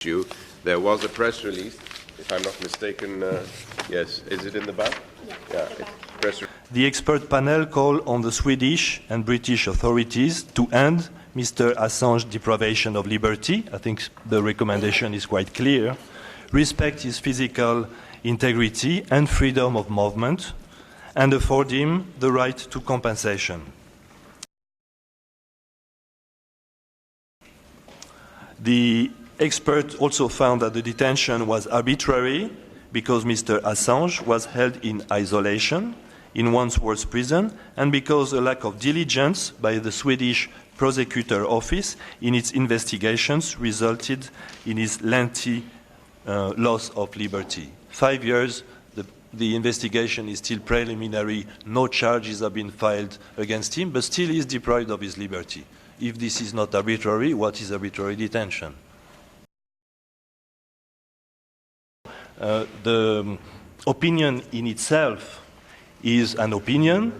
issue. There was a press release, if I'm not mistaken. Yes, is it in the back? Yeah, press release. The expert panel called on the Swedish and British authorities to end Mr Assange's deprivation of liberty. I think the recommendation is quite clear. Respect his physical integrity and freedom of movement, and afford him the right to compensation. The expert also found that the detention was arbitrary because Mr Assange was held in isolation in Wandsworth prison, and because a lack of diligence by the Swedish prosecutor office in its investigations resulted in his lengthy loss of liberty. 5 years, the investigation is still preliminary, no charges have been filed against him, but still he is deprived of his liberty. If this is not arbitrary, what is arbitrary detention? The opinion in itself is an opinion,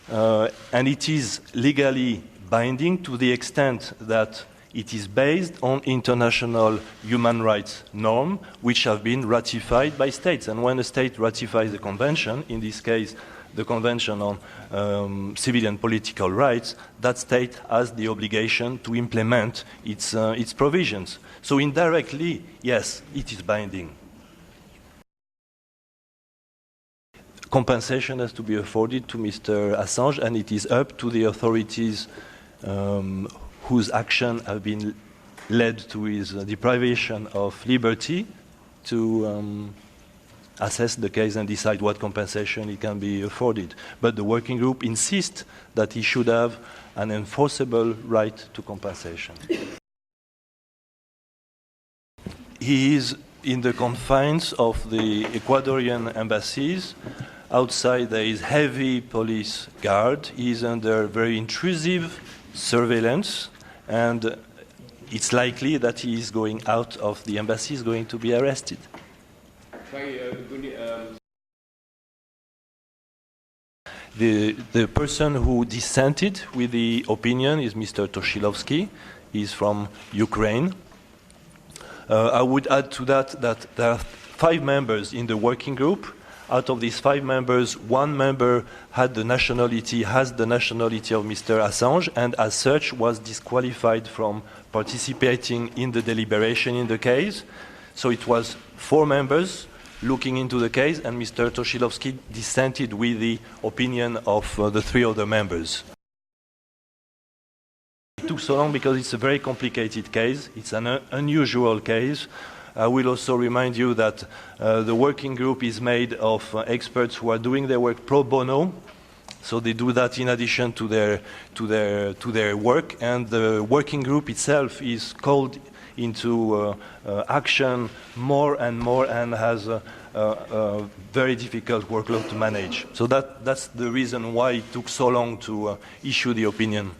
and it is legally binding to the extent that it is based on international human rights norms which have been ratified by states. And when a state ratifies a convention, in this case the Convention on Civil and Political Rights, that state has the obligation to implement its provisions. So indirectly, yes, it is binding. Compensation has to be afforded to Mr Assange, and it is up to the authorities whose action have been led to his deprivation of liberty to assess the case and decide what compensation he can be afforded. But the working group insists that he should have an enforceable right to compensation. He is in the confines of the Ecuadorian embassies. Outside there is heavy police guard. He is under very intrusive surveillance, and it's likely that he is going out of the embassy, is going to be arrested. The person who dissented with the opinion is Mr Toshilovsky. He's from Ukraine. I would add to that there are 5 members in the working group. Out of these 5 members, 1 member has the nationality of Mr Assange, and as such was disqualified from participating in the deliberation in the case. So it was 4 members looking into the case, and Mr Toshilovsky dissented with the opinion of the 3 other members. It took so long because it's a very complicated case. It's an unusual case. I will also remind you that the working group is made of experts who are doing their work pro bono, so they do that in addition to their work, and the working group itself is called into action more and more and has a very difficult workload to manage. So that's the reason why it took so long to issue the opinion.